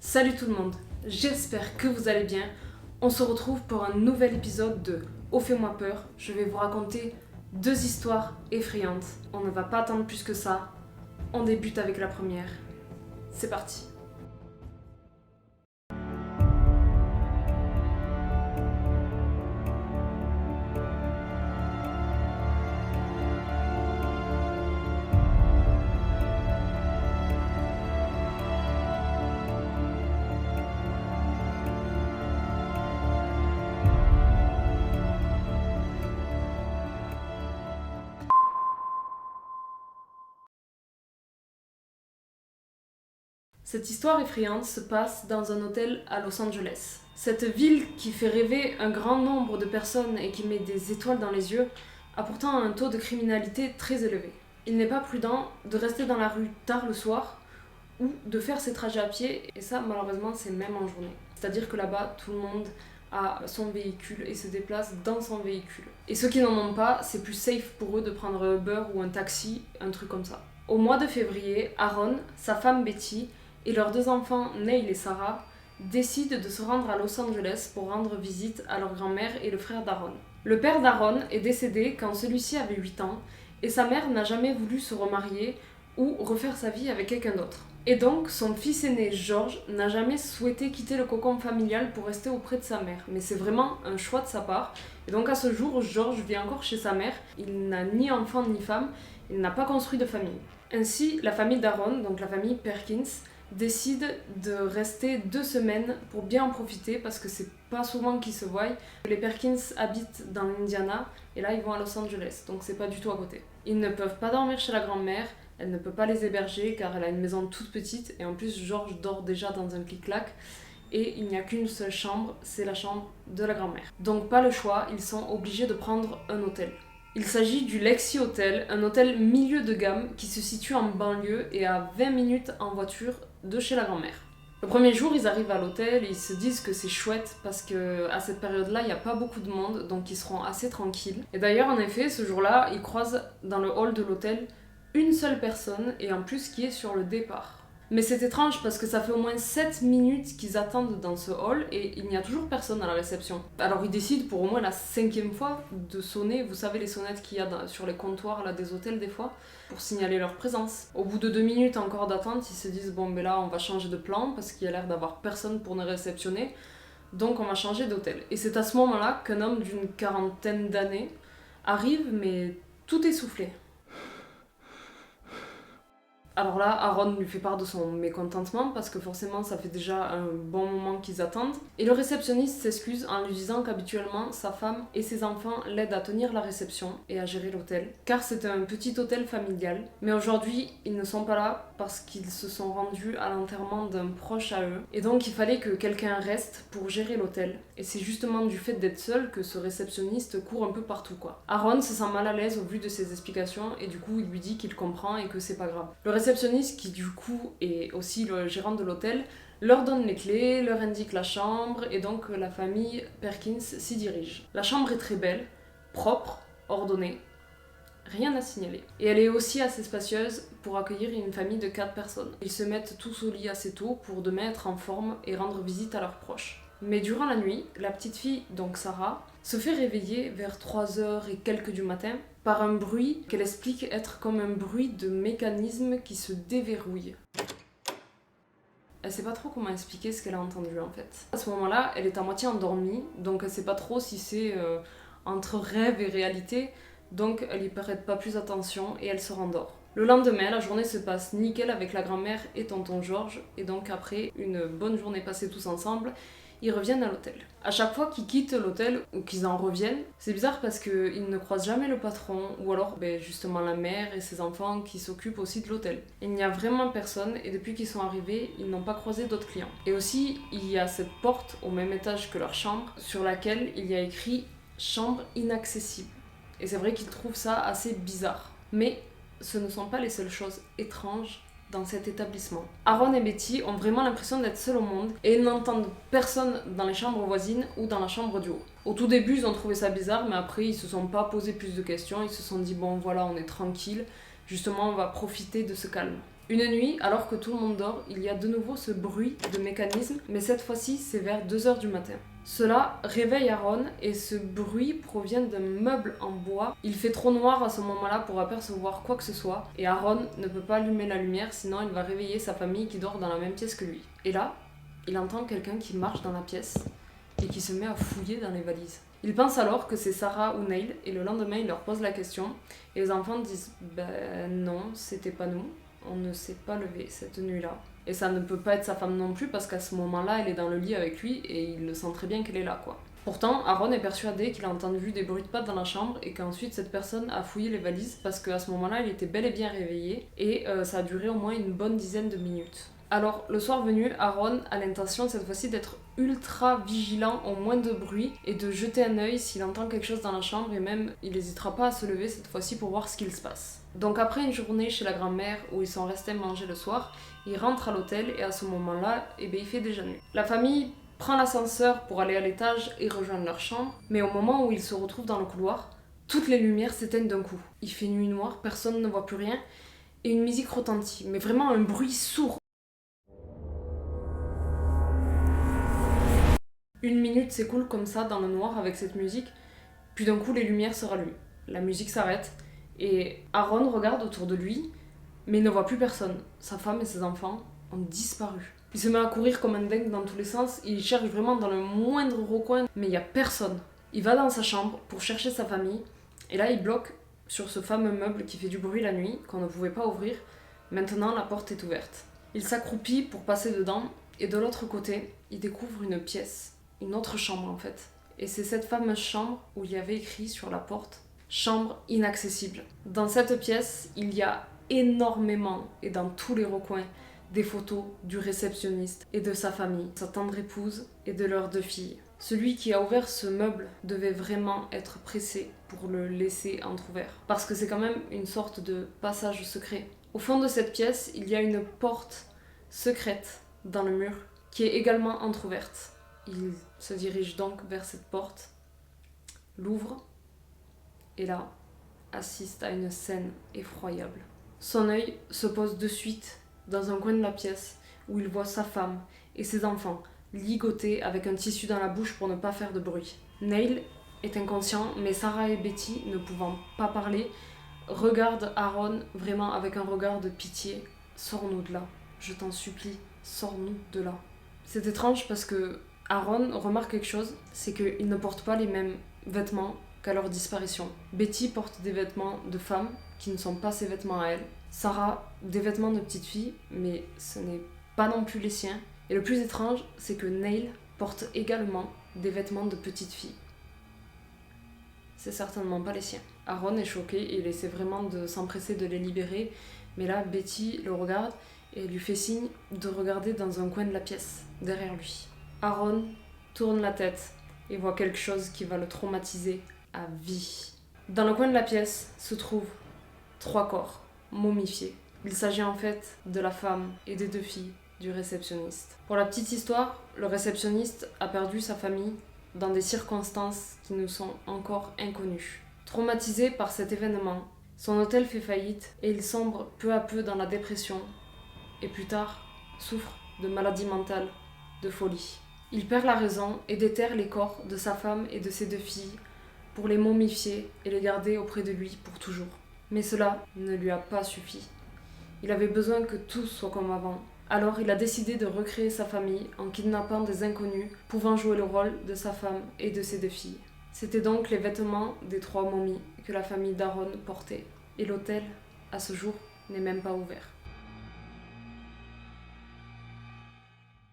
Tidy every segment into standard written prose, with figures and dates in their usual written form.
Salut tout le monde, j'espère que vous allez bien. On se retrouve pour un nouvel épisode de Oh fais-moi peur. Je vais vous raconter 2 histoires effrayantes. On ne va pas attendre plus que ça. On débute avec la première. C'est parti. Cette histoire effrayante se passe dans un hôtel à Los Angeles. Cette ville qui fait rêver un grand nombre de personnes et qui met des étoiles dans les yeux a pourtant un taux de criminalité très élevé. Il n'est pas prudent de rester dans la rue tard le soir ou de faire ses trajets à pied, et ça malheureusement c'est même en journée. C'est-à-dire que là-bas tout le monde a son véhicule et se déplace dans son véhicule. Et ceux qui n'en ont pas, c'est plus safe pour eux de prendre un Uber ou un taxi, un truc comme ça. Au mois de février, Aaron, sa femme Betty et leurs 2 enfants, Neil et Sarah, décident de se rendre à Los Angeles pour rendre visite à leur grand-mère et le frère d'Aaron. Le père d'Aaron est décédé quand celui-ci avait 8 ans et sa mère n'a jamais voulu se remarier ou refaire sa vie avec quelqu'un d'autre. Et donc, son fils aîné George n'a jamais souhaité quitter le cocon familial pour rester auprès de sa mère, mais c'est vraiment un choix de sa part. Et donc à ce jour, George vit encore chez sa mère, il n'a ni enfant ni femme, il n'a pas construit de famille. Ainsi, la famille d'Aaron, donc la famille Perkins, décide de rester 2 semaines pour bien en profiter parce que c'est pas souvent qu'ils se voient. Les Perkins habitent dans l'Indiana et là ils vont à Los Angeles, donc c'est pas du tout à côté. Ils ne peuvent pas dormir chez la grand-mère, elle ne peut pas les héberger car elle a une maison toute petite et en plus George dort déjà dans un clic-clac et il n'y a qu'une seule chambre, c'est la chambre de la grand-mère. Donc pas le choix, ils sont obligés de prendre un hôtel. Il s'agit du Lexi Hotel, un hôtel milieu de gamme qui se situe en banlieue et à 20 minutes en voiture de chez la grand-mère. Le premier jour, ils arrivent à l'hôtel et ils se disent que c'est chouette parce qu'à cette période-là, il n'y a pas beaucoup de monde, donc ils seront assez tranquilles. Et d'ailleurs, en effet, ce jour-là, ils croisent dans le hall de l'hôtel une seule personne et en plus qui est sur le départ. Mais c'est étrange parce que ça fait au moins 7 minutes qu'ils attendent dans ce hall et il n'y a toujours personne à la réception. Alors ils décident pour au moins la 5e fois de sonner, vous savez les sonnettes qu'il y a sur les comptoirs là, des hôtels des fois, pour signaler leur présence. Au bout de 2 minutes encore d'attente, ils se disent bon ben là on va changer de plan parce qu'il y a l'air d'avoir personne pour nous réceptionner, donc on va changer d'hôtel. Et c'est à ce moment-là qu'un homme d'une 40aine d'années arrive mais tout essoufflé. Alors là, Aaron lui fait part de son mécontentement parce que forcément ça fait déjà un bon moment qu'ils attendent. Et le réceptionniste s'excuse en lui disant qu'habituellement sa femme et ses enfants l'aident à tenir la réception et à gérer l'hôtel, car c'est un petit hôtel familial. Mais aujourd'hui, ils ne sont pas là parce qu'ils se sont rendus à l'enterrement d'un proche à eux. Et donc il fallait que quelqu'un reste pour gérer l'hôtel. Et c'est justement du fait d'être seul que ce réceptionniste court un peu partout quoi. Aaron se sent mal à l'aise au vu de ses explications et du coup il lui dit qu'il comprend et que c'est pas grave. Le réceptionniste, qui du coup est aussi le gérant de l'hôtel, leur donne les clés, leur indique la chambre et donc la famille Perkins s'y dirige. La chambre est très belle, propre, ordonnée, rien à signaler. Et elle est aussi assez spacieuse pour accueillir une famille de 4 personnes. Ils se mettent tous au lit assez tôt pour demain être en forme et rendre visite à leurs proches. Mais durant la nuit, la petite fille, donc Sarah, se fait réveiller vers 3h et quelques du matin par un bruit qu'elle explique être comme un bruit de mécanisme qui se déverrouille. Elle sait pas trop comment expliquer ce qu'elle a entendu en fait. À ce moment-là, elle est à moitié endormie, donc elle sait pas trop si c'est entre rêve et réalité, donc elle y prête pas plus attention et elle se rendort. Le lendemain, la journée se passe nickel avec la grand-mère et tonton George, et donc après une bonne journée passée tous ensemble, ils reviennent à l'hôtel. À chaque fois qu'ils quittent l'hôtel ou qu'ils en reviennent, c'est bizarre parce qu'ils ne croisent jamais le patron ou alors justement la mère et ses enfants qui s'occupent aussi de l'hôtel. Il n'y a vraiment personne et depuis qu'ils sont arrivés, ils n'ont pas croisé d'autres clients. Et aussi, il y a cette porte au même étage que leur chambre sur laquelle il y a écrit « chambre inaccessible ». Et c'est vrai qu'ils trouvent ça assez bizarre. Mais ce ne sont pas les seules choses étranges dans cet établissement. Aaron et Betty ont vraiment l'impression d'être seuls au monde et ils n'entendent personne dans les chambres voisines ou dans la chambre du haut. Au tout début, ils ont trouvé ça bizarre, mais après, ils se sont pas posé plus de questions. Ils se sont dit, bon voilà, on est tranquille. Justement, on va profiter de ce calme. Une nuit, alors que tout le monde dort, il y a de nouveau ce bruit de mécanisme, mais cette fois-ci c'est vers 2 h du matin. Cela réveille Aaron et ce bruit provient d'un meuble en bois. Il fait trop noir à ce moment-là pour apercevoir quoi que ce soit et Aaron ne peut pas allumer la lumière sinon il va réveiller sa famille qui dort dans la même pièce que lui. Et là, il entend quelqu'un qui marche dans la pièce et qui se met à fouiller dans les valises. Il pense alors que c'est Sarah ou Neil et le lendemain il leur pose la question et les enfants disent « Ben non, c'était pas nous, on ne s'est pas levé cette nuit-là ». Et ça ne peut pas être sa femme non plus parce qu'à ce moment-là, elle est dans le lit avec lui et il le sent très bien qu'elle est là, quoi. Pourtant, Aaron est persuadé qu'il a entendu des bruits de pattes dans la chambre et qu'ensuite cette personne a fouillé les valises parce qu'à ce moment-là, il était bel et bien réveillé et ça a duré au moins une bonne dizaine de minutes. Alors, le soir venu, Aaron a l'intention cette fois-ci d'être ultra vigilant au moindre bruit et de jeter un œil s'il entend quelque chose dans la chambre et même il n'hésitera pas à se lever cette fois-ci pour voir ce qu'il se passe. Donc après une journée chez la grand-mère où ils sont restés manger le soir, il rentre à l'hôtel et à ce moment-là, il fait déjà nuit. La famille prend l'ascenseur pour aller à l'étage et rejoindre leur chambre, mais au moment où ils se retrouvent dans le couloir, toutes les lumières s'éteignent d'un coup. Il fait nuit noire, personne ne voit plus rien et une musique retentit, mais vraiment un bruit sourd. Une minute s'écoule comme ça dans le noir avec cette musique, puis d'un coup les lumières se rallument. La musique s'arrête et Aaron regarde autour de lui, mais il ne voit plus personne. Sa femme et ses enfants ont disparu. Il se met à courir comme un dingue dans tous les sens, il cherche vraiment dans le moindre recoin, mais il n'y a personne. Il va dans sa chambre pour chercher sa famille, et là il bloque sur ce fameux meuble qui fait du bruit la nuit, qu'on ne pouvait pas ouvrir. Maintenant la porte est ouverte. Il s'accroupit pour passer dedans, et de l'autre côté, il découvre une pièce. Une autre chambre en fait. Et c'est cette fameuse chambre où il y avait écrit sur la porte « Chambre inaccessible ». Dans cette pièce, il y a énormément, et dans tous les recoins, des photos du réceptionniste et de sa famille, sa tendre épouse et de leurs 2 filles. Celui qui a ouvert ce meuble devait vraiment être pressé pour le laisser entrouvert. Parce que c'est quand même une sorte de passage secret. Au fond de cette pièce, il y a une porte secrète dans le mur qui est également entrouverte. Il se dirige donc vers cette porte, l'ouvre, et là, assiste à une scène effroyable. Son œil se pose de suite dans un coin de la pièce où il voit sa femme et ses enfants ligotés avec un tissu dans la bouche pour ne pas faire de bruit. Neil est inconscient, mais Sarah et Betty, ne pouvant pas parler, regardent Aaron vraiment avec un regard de pitié. « Sors-nous de là, je t'en supplie, sors-nous de là. » C'est étrange parce que Aaron remarque quelque chose, c'est qu'ils ne portent pas les mêmes vêtements qu'à leur disparition. Betty porte des vêtements de femme qui ne sont pas ses vêtements à elle. Sarah, des vêtements de petite fille, mais ce n'est pas non plus les siens. Et le plus étrange, c'est que Neil porte également des vêtements de petite fille. C'est certainement pas les siens. Aaron est choqué et il essaie vraiment de s'empresser de les libérer, mais là, Betty le regarde et lui fait signe de regarder dans un coin de la pièce, derrière lui. Aaron tourne la tête et voit quelque chose qui va le traumatiser à vie. Dans le coin de la pièce se trouvent 3 corps momifiés. Il s'agit en fait de la femme et des 2 filles du réceptionniste. Pour la petite histoire, le réceptionniste a perdu sa famille dans des circonstances qui nous sont encore inconnues. Traumatisé par cet événement, son hôtel fait faillite et il sombre peu à peu dans la dépression et plus tard souffre de maladie mentale, de folie. Il perd la raison et déterre les corps de sa femme et de ses 2 filles pour les momifier et les garder auprès de lui pour toujours. Mais cela ne lui a pas suffi. Il avait besoin que tout soit comme avant. Alors il a décidé de recréer sa famille en kidnappant des inconnus pouvant jouer le rôle de sa femme et de ses 2 filles. C'était donc les vêtements des 3 momies que la famille d'Aaron portait. Et l'hôtel, à ce jour, n'est même pas ouvert.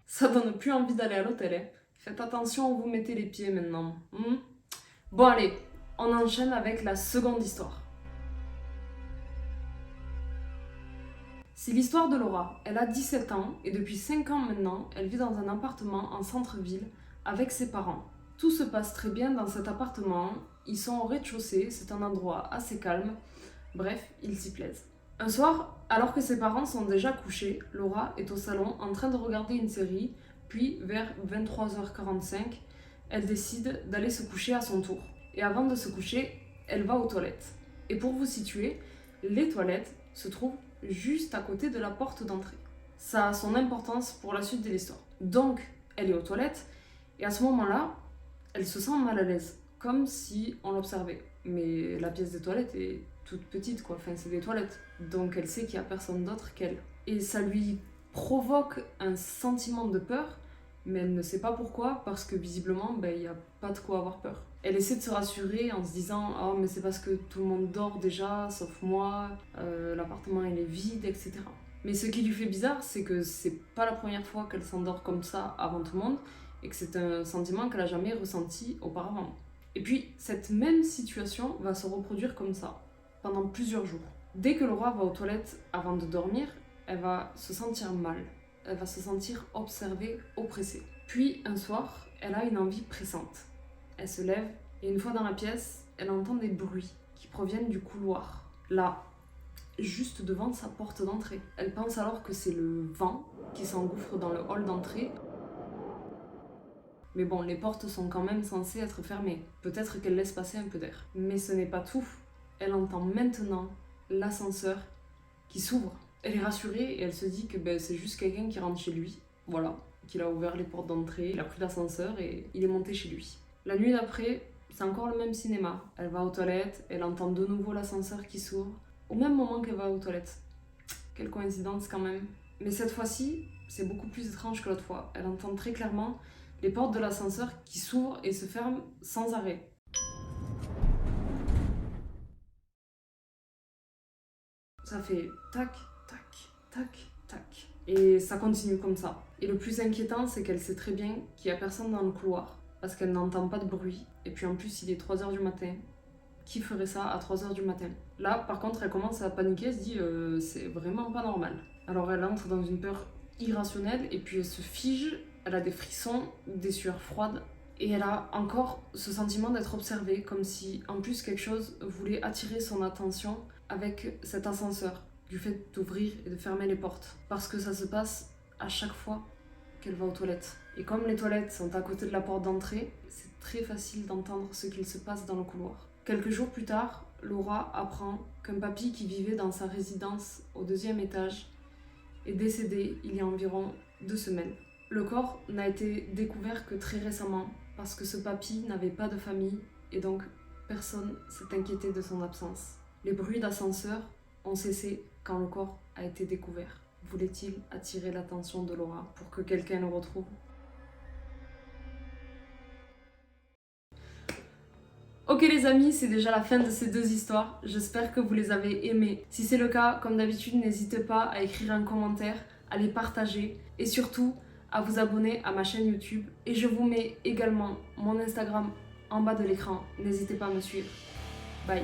Ça donne plus envie d'aller à l'hôtel, hein. Faites attention où vous mettez les pieds maintenant. Bon allez, on enchaîne avec la seconde histoire. C'est l'histoire de Laura. Elle a 17 ans et depuis 5 ans maintenant, elle vit dans un appartement en centre-ville avec ses parents. Tout se passe très bien dans cet appartement. Ils sont au rez-de-chaussée, c'est un endroit assez calme. Bref, ils s'y plaisent. Un soir, alors que ses parents sont déjà couchés, Laura est au salon en train de regarder une série, puis vers 23h45, elle décide d'aller se coucher à son tour. Et avant de se coucher, elle va aux toilettes. Et pour vous situer, les toilettes se trouvent juste à côté de la porte d'entrée. Ça a son importance pour la suite de l'histoire. Donc, elle est aux toilettes, et à ce moment-là, elle se sent mal à l'aise, comme si on l'observait. Mais la pièce des toilettes est toute petite, quoi. Enfin, c'est des toilettes. Donc, elle sait qu'il n'y a personne d'autre qu'elle. Et ça lui provoque un sentiment de peur, mais elle ne sait pas pourquoi, parce que visiblement, il n'y a pas de quoi avoir peur. Elle essaie de se rassurer en se disant « Oh, mais c'est parce que tout le monde dort déjà, sauf moi, l'appartement il est vide, etc. » Mais ce qui lui fait bizarre, c'est que c'est pas la première fois qu'elle s'endort comme ça avant tout le monde, et que c'est un sentiment qu'elle a jamais ressenti auparavant. Et puis, cette même situation va se reproduire comme ça, pendant plusieurs jours. Dès que Laura va aux toilettes avant de dormir, elle va se sentir mal. Elle va se sentir observée, oppressée. Puis, un soir, elle a une envie pressante. Elle se lève, et une fois dans la pièce, elle entend des bruits qui proviennent du couloir. Là, juste devant sa porte d'entrée. Elle pense alors que c'est le vent qui s'engouffre dans le hall d'entrée. Mais bon, les portes sont quand même censées être fermées. Peut-être qu'elle laisse passer un peu d'air. Mais ce n'est pas tout. Elle entend maintenant l'ascenseur qui s'ouvre. Elle est rassurée et elle se dit que c'est juste quelqu'un qui rentre chez lui. Voilà, qu'il a ouvert les portes d'entrée, il a pris l'ascenseur et il est monté chez lui. La nuit d'après, c'est encore le même cinéma. Elle va aux toilettes, elle entend de nouveau l'ascenseur qui s'ouvre, au même moment qu'elle va aux toilettes. Quelle coïncidence quand même. Mais cette fois-ci, c'est beaucoup plus étrange que l'autre fois. Elle entend très clairement les portes de l'ascenseur qui s'ouvrent et se ferment sans arrêt. Ça fait tac, tac, tac, tac. Et ça continue comme ça. Et le plus inquiétant, c'est qu'elle sait très bien qu'il n'y a personne dans le couloir, parce qu'elle n'entend pas de bruit. Et puis en plus, il est 3h du matin. Qui ferait ça à 3h du matin? Là, par contre, elle commence à paniquer, elle se dit c'est vraiment pas normal. Alors elle entre dans une peur irrationnelle et puis elle se fige, elle a des frissons, des sueurs froides et elle a encore ce sentiment d'être observée, comme si en plus quelque chose voulait attirer son attention avec cet ascenseur, du fait d'ouvrir et de fermer les portes. Parce que ça se passe à chaque fois qu'elle va aux toilettes. Et comme les toilettes sont à côté de la porte d'entrée, c'est très facile d'entendre ce qu'il se passe dans le couloir. Quelques jours plus tard, Laura apprend qu'un papy qui vivait dans sa résidence au 2e étage est décédé il y a environ 2 semaines. Le corps n'a été découvert que très récemment parce que ce papy n'avait pas de famille et donc personne s'est inquiété de son absence. Les bruits d'ascenseur ont cessé quand le corps a été découvert. Voulait-il attirer l'attention de Laura pour que quelqu'un le retrouve ? Ok les amis, c'est déjà la fin de ces 2 histoires. J'espère que vous les avez aimées. Si c'est le cas, comme d'habitude, n'hésitez pas à écrire un commentaire, à les partager et surtout à vous abonner à ma chaîne YouTube. Et je vous mets également mon Instagram en bas de l'écran. N'hésitez pas à me suivre. Bye.